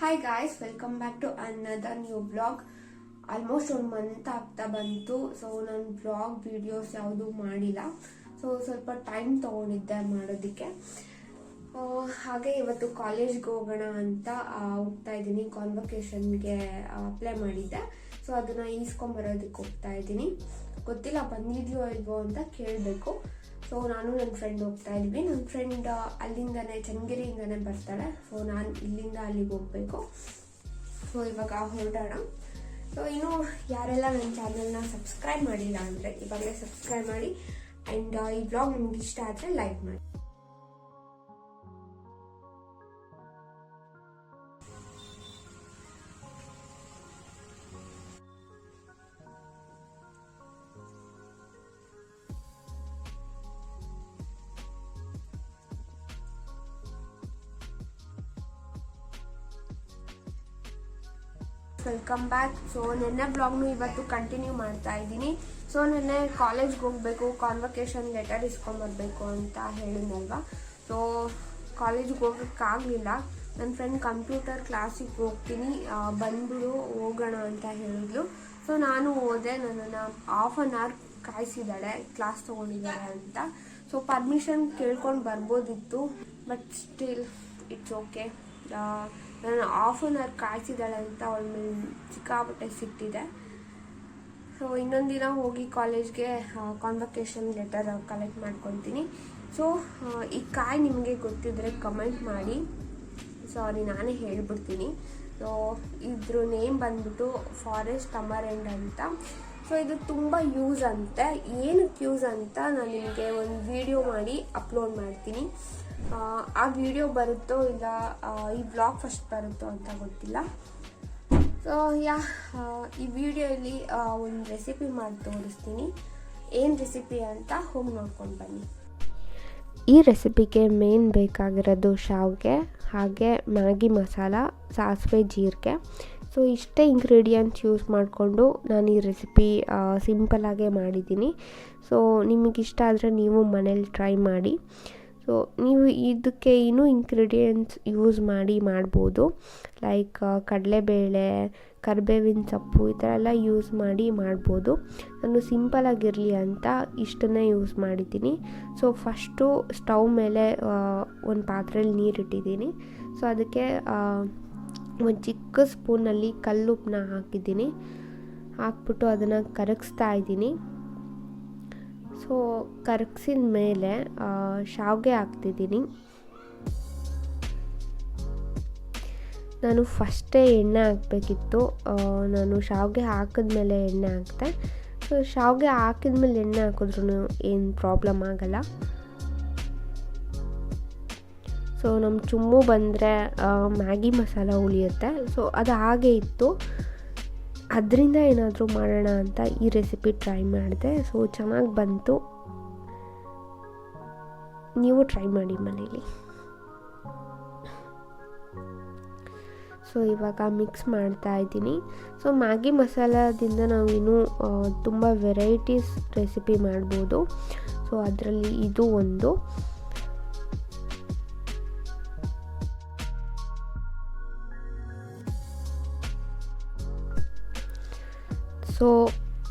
Hi guys, welcome back to another new blog. Almost 1 month ಆಗ್ತಾ ಬಂತು. So ನಾನು blog videos ಯಾವುದೂ ಮಾಡಿಲ್ಲ. ಸೊ ಸ್ವಲ್ಪ ಟೈಮ್ ತೊಗೊಂಡಿದ್ದೆ ಮಾಡೋದಕ್ಕೆ. ಹಾಗೆ ಇವತ್ತು ಕಾಲೇಜ್ಗೆ ಹೋಗೋಣ ಅಂತ ಹೋಗ್ತಾ ಇದ್ದೀನಿ. ಕಾನ್ವೊಕೇಶನ್ಗೆ ಅಪ್ಲೈ ಮಾಡಿದ್ದೆ. ಸೊ ಅದನ್ನು ಈಸ್ಕೊಂಬರೋದಕ್ಕೆ ಹೋಗ್ತಾ ಇದ್ದೀನಿ. ಗೊತ್ತಿಲ್ಲ ಬಂದಿದೆಯೋ ಇಲ್ವೋ ಅಂತ ಕೇಳಬೇಕು. ಸೊ ನಾನು ನನ್ನ ಫ್ರೆಂಡ್ ಹೋಗ್ತಾ ಇದ್ವಿ. ನನ್ನ ಫ್ರೆಂಡ್ ಅಲ್ಲಿಂದನೇ ಚನ್ನಗಿರಿಯಿಂದನೇ ಬರ್ತಾಳೆ. ಸೊ ನಾನು ಇಲ್ಲಿಂದ ಅಲ್ಲಿಗೆ ಹೋಗಬೇಕು. ಸೊ ಇವಾಗ ಹೊರಡೋಣ. ಸೊ ಇನ್ನು ಯಾರೆಲ್ಲ ನನ್ನ ಚಾನಲ್ನ ಸಬ್ಸ್ಕ್ರೈಬ್ ಮಾಡಿಲ್ಲ ಅಂದರೆ ಇವಾಗಲೇ ಸಬ್ಸ್ಕ್ರೈಬ್ ಮಾಡಿ. ಆ್ಯಂಡ್ ಈ ಬ್ಲಾಗ್ ನಿಮ್ಗೆ ಇಷ್ಟ ಆದರೆ ಲೈಕ್ ಮಾಡಿ. Welcome back. ಸೊ ನೆನ್ನೆ ಬ್ಲಾಗ್ನು ಇವತ್ತು ಕಂಟಿನ್ಯೂ ಮಾಡ್ತಾ ಇದ್ದೀನಿ. ಸೊ ನೆನ್ನೆ ಕಾಲೇಜ್ಗೆ ಹೋಗಬೇಕು, ಕಾನ್ವೊಕೇಶನ್ ಲೆಟರ್ ಇಸ್ಕೊಂಬರ್ಬೇಕು ಅಂತ ಹೇಳಿದ್ನಲ್ವ. ಸೊ ಕಾಲೇಜ್ಗೆ ಹೋಗೋಕ್ಕಾಗಲಿಲ್ಲ. ನನ್ನ ಫ್ರೆಂಡ್ ಕಂಪ್ಯೂಟರ್ ಕ್ಲಾಸಿಗೆ ಹೋಗ್ತೀನಿ, ಬಂದ್ಬಿಡು ಹೋಗೋಣ ಅಂತ ಹೇಳಿದ್ಲು. ಸೊ ನಾನು ಹೋದೆ. ನನ್ನನ್ನು ½ ಅನ್ ಅವರ್ ಕಾಯಿಸಿದ್ದಾಳೆ, ಕ್ಲಾಸ್ ತೊಗೊಂಡಿದ್ದಾಳೆ ಅಂತ. ಸೊ ಪರ್ಮಿಷನ್ ಕೇಳ್ಕೊಂಡು ಬರ್ಬೋದಿತ್ತು, ಬಟ್ ಸ್ಟಿಲ್ ಇಟ್ಸ್ ಓಕೆ. ನಾನು ½ ಅನ್ ಅವರ್ ಕಾಯಿಸಿದ್ದಾಳೆ ಅಂತ ಅವಳ ಮೇಲೆ ಸಿಕ್ಕಾಪಟ್ಟೆ ಸಿಟ್ಟಿದೆ. ಸೊ ಇನ್ನೊಂದು ದಿನ ಹೋಗಿ ಕಾಲೇಜ್ಗೆ ಕಾನ್ವೊಕೇಶನ್ ಲೆಟರ್ ಕಲೆಕ್ಟ್ ಮಾಡ್ಕೊತೀನಿ. ಸೊ ಈ ಕಾಯಿ ನಿಮಗೆ ಗೊತ್ತಿದ್ರೆ ಕಮೆಂಟ್ ಮಾಡಿ. ಸಾರಿ, ನಾನೇ ಹೇಳ್ಬಿಡ್ತೀನಿ. ಸೊ ಇದ್ರ ನೇಮ್ ಬಂದ್ಬಿಟ್ಟು ಫಾರೆಸ್ಟ್ ಅಮರೆಂಡ್ ಅಂತ. ಸೊ ಇದು ತುಂಬ ಯೂಸ್ ಅಂತೆ. ಏನಕ್ಕೆ ಯೂಸ್ ಅಂತ ನಾನು ನಿಮಗೆ ಒಂದು ವಿಡಿಯೋ ಮಾಡಿ ಅಪ್ಲೋಡ್ ಮಾಡ್ತೀನಿ. ಆ ವಿಡಿಯೋ ಬರುತ್ತೋ ಇಲ್ಲ ಈ ಬ್ಲಾಗ್ ಫಸ್ಟ್ ಬರುತ್ತೋ ಅಂತ ಗೊತ್ತಿಲ್ಲ. ಸೊ ಈ ವಿಡಿಯೋಲಿ ಒಂದು ರೆಸಿಪಿ ಮಾಡಿ ತೋರಿಸ್ತೀನಿ. ಏನು ರೆಸಿಪಿ ಅಂತ ಹೋಗಿ ನೋಡ್ಕೊಂಡು ಬನ್ನಿ. ಈ ರೆಸಿಪಿಗೆ ಮೇನ್ ಬೇಕಾಗಿರೋದು ಶಾವಿಗೆ, ಹಾಗೆ ಮ್ಯಾಗಿ ಮಸಾಲ, ಸಾಸಿವೆ, ಜೀರಿಗೆ. ಸೊ ಇಷ್ಟೇ ಇಂಗ್ರೀಡಿಯೆಂಟ್ಸ್ ಯೂಸ್ ಮಾಡಿಕೊಂಡು ನಾನು ಈ ರೆಸಿಪಿ ಸಿಂಪಲಾಗೇ ಮಾಡಿದ್ದೀನಿ. ಸೊ ನಿಮಗಿಷ್ಟ ಆದರೆ ನೀವು ಮನೇಲಿ ಟ್ರೈ ಮಾಡಿ. ಸೊ ನೀವು ಇದಕ್ಕೆ ಇನ್ನೂ ಇಂಗ್ರೀಡಿಯೆಂಟ್ಸ್ ಯೂಸ್ ಮಾಡ್ಬೋದು. ಲೈಕ್ ಕಡಲೆಬೇಳೆ, ಕರಿಬೇವಿನ ಸೊಪ್ಪು ಈ ಥರ ಎಲ್ಲ ಯೂಸ್ ಮಾಡ್ಬೋದು. ನಾನು ಸಿಂಪಲಾಗಿರಲಿ ಅಂತ ಇಷ್ಟನ್ನೇ ಯೂಸ್ ಮಾಡಿದ್ದೀನಿ. ಸೊ ಫಸ್ಟು ಸ್ಟವ್ ಮೇಲೆ ಒಂದು ಪಾತ್ರೆಯಲ್ಲಿ ನೀರಿಟ್ಟಿದ್ದೀನಿ. ಸೊ ಅದಕ್ಕೆ ಒಂದು ಚಿಕ್ಕ ಸ್ಪೂನಲ್ಲಿ ಕಲ್ಲುಪ್ಪನ್ನ ಹಾಕಿದ್ದೀನಿ. ಹಾಕ್ಬಿಟ್ಟು ಅದನ್ನು ಕರಗಿಸ್ತಾ ಇದ್ದೀನಿ. ಸೊ ಕರಗಿಸಿದ ಮೇಲೆ ಶಾವಿಗೆ ಹಾಕ್ತಿದ್ದೀನಿ. ನಾನು ಫಸ್ಟೇ ಎಣ್ಣೆ ಹಾಕಬೇಕಿತ್ತು. ನಾನು ಶಾವಿಗೆ ಹಾಕಿದ್ಮೇಲೆ ಎಣ್ಣೆ ಹಾಕಿದೆ. ಸೊ ಶಾವಿಗೆ ಹಾಕಿದ್ಮೇಲೆ ಎಣ್ಣೆ ಹಾಕಿದ್ರೂ ಏನು ಪ್ರಾಬ್ಲಮ್ ಆಗಲ್ಲ. ಸೊ ನಮ್ಮ ಚುಮ್ಮು ಬಂದರೆ ಮ್ಯಾಗಿ ಮಸಾಲ ಉಳಿಯುತ್ತೆ. ಸೊ ಅದು ಹಾಗೆ ಇತ್ತು. ಅದರಿಂದ ಏನಾದರೂ ಮಾಡೋಣ ಅಂತ ಈ ರೆಸಿಪಿ ಟ್ರೈ ಮಾಡಿದೆ. ಸೊ ಚೆನ್ನಾಗಿ ಬಂತು. ನೀವು ಟ್ರೈ ಮಾಡಿ ಮನೇಲಿ. ಸೊ ಇವಾಗ ಮಿಕ್ಸ್ ಮಾಡ್ತಾ ಇದ್ದೀನಿ. ಸೊ ಮ್ಯಾಗಿ ಮಸಾಲದಿಂದ ನಾವು ಇನ್ನೂ ತುಂಬ ವೆರೈಟೀಸ್ ರೆಸಿಪಿ ಮಾಡ್ಬೋದು. ಸೊ ಅದರಲ್ಲಿ ಇದು ಒಂದು. ಸೊ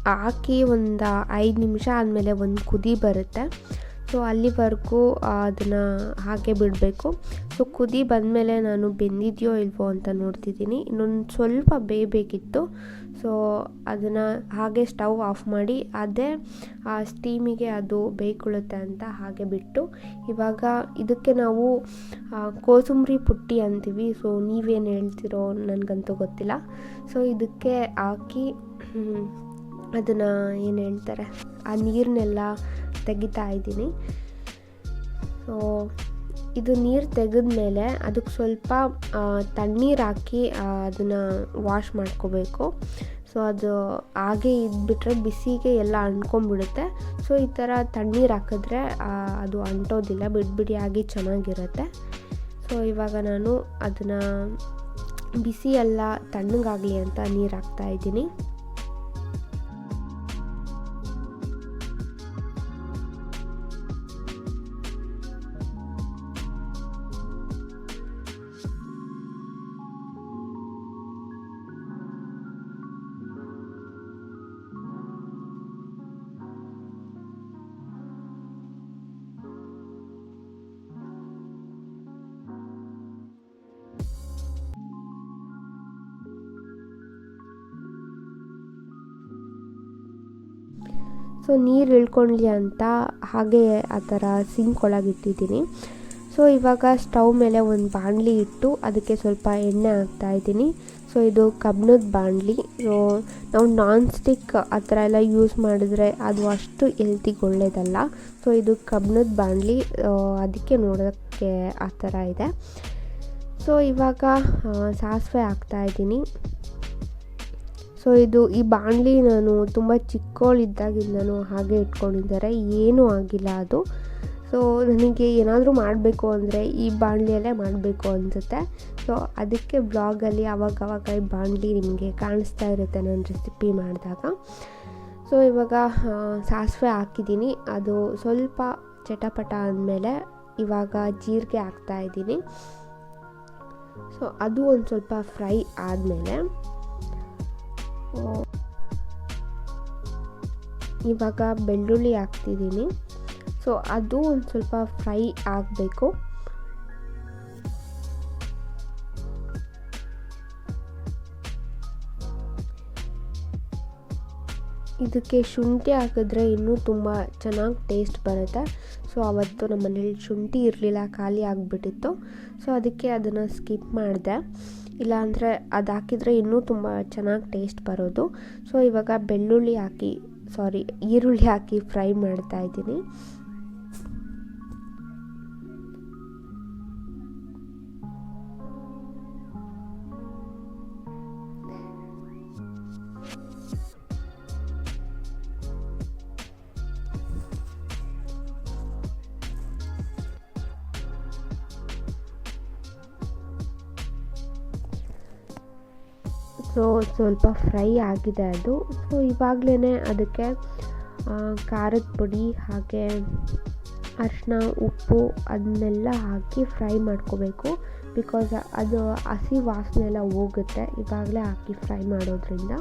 ಹಾಕಿ ಒಂದು 5 ನಿಮಿಷ ಆದಮೇಲೆ ಒಂದು ಕುದಿ ಬರುತ್ತೆ. ಸೊ ಅಲ್ಲಿವರೆಗೂ ಅದನ್ನು ಹಾಗೆ ಬಿಡಬೇಕು. ಸೊ ಕುದಿ ಬಂದಮೇಲೆ ನಾನು ಬೆಂದಿದೆಯೋ ಇಲ್ವೋ ಅಂತ ನೋಡ್ತಿದ್ದೀನಿ. ಇನ್ನೊಂದು ಸ್ವಲ್ಪ ಬೇಯಬೇಕಿತ್ತು. ಸೊ ಅದನ್ನು ಹಾಗೆ ಸ್ಟವ್ ಆಫ್ ಮಾಡಿ ಅದೇ ಆ ಸ್ಟೀಮಿಗೆ ಅದು ಬೇಯ್ಕೊಳ್ಳುತ್ತೆ ಅಂತ ಹಾಗೆ ಬಿಟ್ಟು, ಇವಾಗ ಇದಕ್ಕೆ ನಾವು ಕೋಸಂಬರಿ ಪುಟ್ಟಿ ಅಂತೀವಿ. ಸೊ ನೀವೇನು ಹೇಳ್ತಿರೋ ನನಗಂತೂ ಗೊತ್ತಿಲ್ಲ. ಸೊ ಇದಕ್ಕೆ ಹಾಕಿ ಅದನ್ನು ಏನು ಹೇಳ್ತಾರೆ, ಆ ನೀರನ್ನೆಲ್ಲ ತೆಗಿತಾ ಇದ್ದೀನಿ. ಸೊ ಇದು ನೀರು ತೆಗೆದ್ಮೇಲೆ ಅದಕ್ಕೆ ಸ್ವಲ್ಪ ತಣ್ಣೀರು ಹಾಕಿ ಅದನ್ನು ವಾಶ್ ಮಾಡ್ಕೋಬೇಕು. ಸೊ ಅದು ಹಾಗೆ ಇದ್ಬಿಟ್ರೆ ಬಿಸಿಗೆ ಎಲ್ಲ ಅಂಟ್ಕೊಂಡ್ಬಿಡುತ್ತೆ. ಸೊ ಈ ಥರ ತಣ್ಣೀರು ಹಾಕಿದ್ರೆ ಅದು ಅಂಟೋದಿಲ್ಲ, ಬಿಡಿಯಾಗಿ ಚೆನ್ನಾಗಿರುತ್ತೆ. ಸೊ ಇವಾಗ ನಾನು ಅದನ್ನು ಬಿಸಿ ಎಲ್ಲ ತಣ್ಣಗಾಗಲಿ ಅಂತ ನೀರು ಹಾಕ್ತಾಯಿದ್ದೀನಿ. ಸೊ ನೀರು ಇಳ್ಕೊಳ್ಳಿ ಅಂತ ಹಾಗೆ ಆ ಥರ ಸಿಂಕ್ ಒಳಗೆ ಇಟ್ಟಿದ್ದೀನಿ. ಸೊ ಇವಾಗ ಸ್ಟವ್ ಮೇಲೆ ಒಂದು ಬಾಣಲಿ ಇಟ್ಟು ಅದಕ್ಕೆ ಸ್ವಲ್ಪ ಎಣ್ಣೆ ಹಾಕ್ತಾಯಿದ್ದೀನಿ. ಸೊ ಇದು ಕಬ್ಬಿಣದ ಬಾಣಲಿ. ಸೊ ನಾವು ನಾನ್ ಸ್ಟಿಕ್ ಆ ಥರ ಎಲ್ಲ ಯೂಸ್ ಮಾಡಿದ್ರೆ ಅದು ಅಷ್ಟು ಹೆಲ್ತಿಗೆ ಒಳ್ಳೆಯದಲ್ಲ. ಸೊ ಇದು ಕಬ್ಬಿಣದ ಬಾಣಲಿ, ಅದಕ್ಕೆ ನೋಡೋಕ್ಕೆ ಆ ಥರ ಇದೆ. ಸೊ ಇವಾಗ ಸಾಸಿವೆ ಹಾಕ್ತಾಯಿದ್ದೀನಿ. ಸೊ ಈ ಬಾಣಲಿ ನಾನು ತುಂಬ ಚಿಕ್ಕವಳಿದ್ದಾಗಿಂದನೂ ಹಾಗೆ ಇಟ್ಕೊಂಡಿದ್ದಾರೆ, ಏನೂ ಆಗಿಲ್ಲ ಅದು. ಸೊ ನನಗೆ ಏನಾದರೂ ಮಾಡಬೇಕು ಅಂದರೆ ಈ ಬಾಣಲಿಯಲ್ಲೇ ಮಾಡಬೇಕು ಅನಿಸುತ್ತೆ. ಸೊ ಅದಕ್ಕೆ ಬ್ಲಾಗಲ್ಲಿ ಆವಾಗವಾಗ ಈ ಬಾಣಲಿ ನಿಮಗೆ ಕಾಣಿಸ್ತಾ ಇರುತ್ತೆ ನಾನು ರೆಸಿಪಿ ಮಾಡಿದಾಗ. ಸೊ ಇವಾಗ ಸಾಸಿವೆ ಹಾಕಿದ್ದೀನಿ, ಅದು ಸ್ವಲ್ಪ ಚಟಪಟ ಅಂದಮೇಲೆ ಇವಾಗ ಜೀರಿಗೆ ಹಾಕ್ತಾಯಿದ್ದೀನಿ. ಸೊ ಅದು ಒಂದು ಸ್ವಲ್ಪ ಫ್ರೈ ಆದಮೇಲೆ ಇವಾಗ ಬೆಳ್ಳುಳ್ಳಿ ಹಾಕ್ತಿದ್ದೀನಿ. ಸೊ ಅದು ಒಂದು ಸ್ವಲ್ಪ ಫ್ರೈ ಆಗಬೇಕು. ಇದಕ್ಕೆ ಶುಂಠಿ ಹಾಕಿದ್ರೆ ಇನ್ನೂ ತುಂಬ ಚೆನ್ನಾಗಿ ಟೇಸ್ಟ್ ಬರುತ್ತೆ. ಸೊ ಅವತ್ತು ನಮ್ಮ ಮನೇಲಿ ಶುಂಠಿ ಇರಲಿಲ್ಲ, ಖಾಲಿ ಆಗಿಬಿಟ್ಟಿತ್ತು. ಸೊ ಅದಕ್ಕೆ ಅದನ್ನು ಸ್ಕಿಪ್ ಮಾಡಿದೆ, ಇಲ್ಲಾಂದರೆ ಅದು ಹಾಕಿದರೆ ಇನ್ನೂ ತುಂಬ ಚೆನ್ನಾಗಿ ಟೇಸ್ಟ್ ಬರೋದು. ಸೊ ಇವಾಗ ಈರುಳ್ಳಿ ಹಾಕಿ ಫ್ರೈ ಮಾಡ್ತಾಯಿದ್ದೀನಿ. ಸೊ ಸ್ವಲ್ಪ ಫ್ರೈ ಆಗಿದೆ ಅದು. ಸೊ ಇವಾಗಲೇ ಅದಕ್ಕೆ ಖಾರದ ಪುಡಿ ಹಾಗೆ ಅರಿಶಿನ, ಉಪ್ಪು ಅದನ್ನೆಲ್ಲ ಹಾಕಿ ಫ್ರೈ ಮಾಡ್ಕೋಬೇಕು. ಬಿಕಾಸ್ ಅದು ಹಸಿ ವಾಸನೆ ಎಲ್ಲ ಹೋಗುತ್ತೆ ಇವಾಗಲೇ ಹಾಕಿ ಫ್ರೈ ಮಾಡೋದ್ರಿಂದ.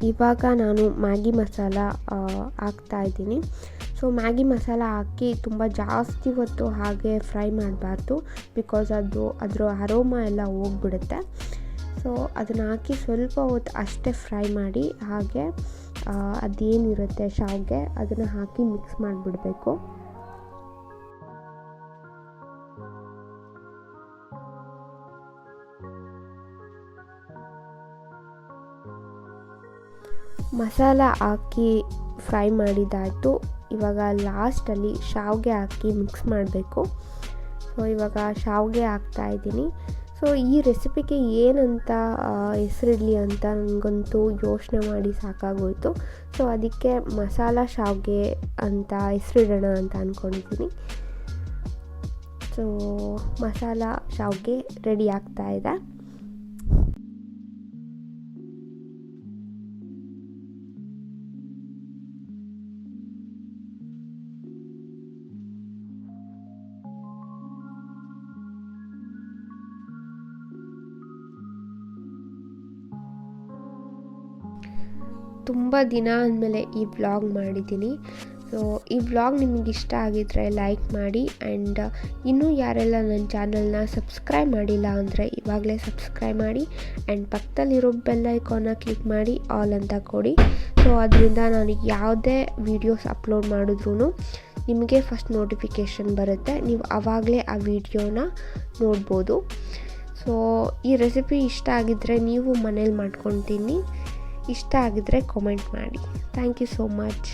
ಇವಾಗ ನಾನು ಮ್ಯಾಗಿ ಮಸಾಲ ಹಾಕ್ತಾಯಿದ್ದೀನಿ. ಸೊ ಮ್ಯಾಗಿ ಮಸಾಲ ಹಾಕಿ ತುಂಬ ಜಾಸ್ತಿ ಹೊತ್ತು ಹಾಗೆ ಫ್ರೈ ಮಾಡಬಾರ್ದು, ಬಿಕಾಸ್ ಅದರ ಅರೋಮಾ ಎಲ್ಲ ಹೋಗ್ಬಿಡುತ್ತೆ. ಸೊ ಅದನ್ನು ಹಾಕಿ ಸ್ವಲ್ಪ ಹೊತ್ತು ಅಷ್ಟೇ ಫ್ರೈ ಮಾಡಿ, ಹಾಗೆ ಅದೇನಿರುತ್ತೆ ಶಾವಿಗೆ ಅದನ್ನು ಹಾಕಿ ಮಿಕ್ಸ್ ಮಾಡಿಬಿಡಬೇಕು. ಮಸಾಲ ಹಾಕಿ ಫ್ರೈ ಮಾಡಿದ್ದಾಯಿತು. ಇವಾಗ ಲಾಸ್ಟಲ್ಲಿ ಶಾವಿಗೆ ಹಾಕಿ ಮಿಕ್ಸ್ ಮಾಡಬೇಕು. ಸೊ ಇವಾಗ ಶಾವಿಗೆ ಹಾಕ್ತಾಯಿದ್ದೀನಿ. ಸೊ ಈ ರೆಸಿಪಿಗೆ ಏನಂತ ಹೆಸರಿಡಲಿ ಅಂತ ನನಗಂತೂ ಯೋಚನೆ ಮಾಡಿ ಸಾಕಾಗೋಯಿತು. ಸೊ ಅದಕ್ಕೆ ಮಸಾಲ ಶಾವಿಗೆ ಅಂತ ಹೆಸರಿಡೋಣ ಅಂತ ಅಂದ್ಕೊಂಡಿದ್ದೀನಿ. ಸೊ ಮಸಾಲ ಶಾವಿಗೆ ರೆಡಿ ಆಗ್ತಾಯಿದೆ. ತುಂಬ ದಿನ ಆದಮೇಲೆ ಈ ವ್ಲಾಗ್ ಮಾಡಿದ್ದೀನಿ. ಸೊ ಈ ವ್ಲಾಗ್ ನಿಮಗೆ ಇಷ್ಟ ಆಗಿದ್ದರೆ ಲೈಕ್ ಮಾಡಿ, ಆ್ಯಂಡ್ ಇನ್ನೂ ಯಾರೆಲ್ಲ ನನ್ನ ಚಾನಲ್ನ ಸಬ್ಸ್ಕ್ರೈಬ್ ಮಾಡಿಲ್ಲ ಅಂದರೆ ಇವಾಗಲೇ ಸಬ್ಸ್ಕ್ರೈಬ್ ಮಾಡಿ, ಆ್ಯಂಡ್ ಪಕ್ಕದಲ್ಲಿರೋ ಬೆಲ್ ಐಕಾನ್ನ ಕ್ಲಿಕ್ ಮಾಡಿ ಆಲ್ ಅಂತ ಕೊಡಿ. ಸೊ ಅದರಿಂದ ನಾನು ಯಾವುದೇ ವೀಡಿಯೋಸ್ ಅಪ್ಲೋಡ್ ಮಾಡಿದ್ರೂ ನಿಮಗೆ ಫಸ್ಟ್ ನೋಟಿಫಿಕೇಷನ್ ಬರುತ್ತೆ, ನೀವು ಆವಾಗಲೇ ಆ ವಿಡಿಯೋನ ನೋಡ್ಬೋದು. ಸೊ ಈ ರೆಸಿಪಿ ಇಷ್ಟ ಆಗಿದ್ದರೆ ನೀವು ಮನೇಲಿ ಮಾಡ್ಕೊಂಡು ತಿನ್ನಿ. ಇಷ್ಟ ಆಗಿದ್ದರೆ ಕಾಮೆಂಟ್ ಮಾಡಿ. Thank you so much.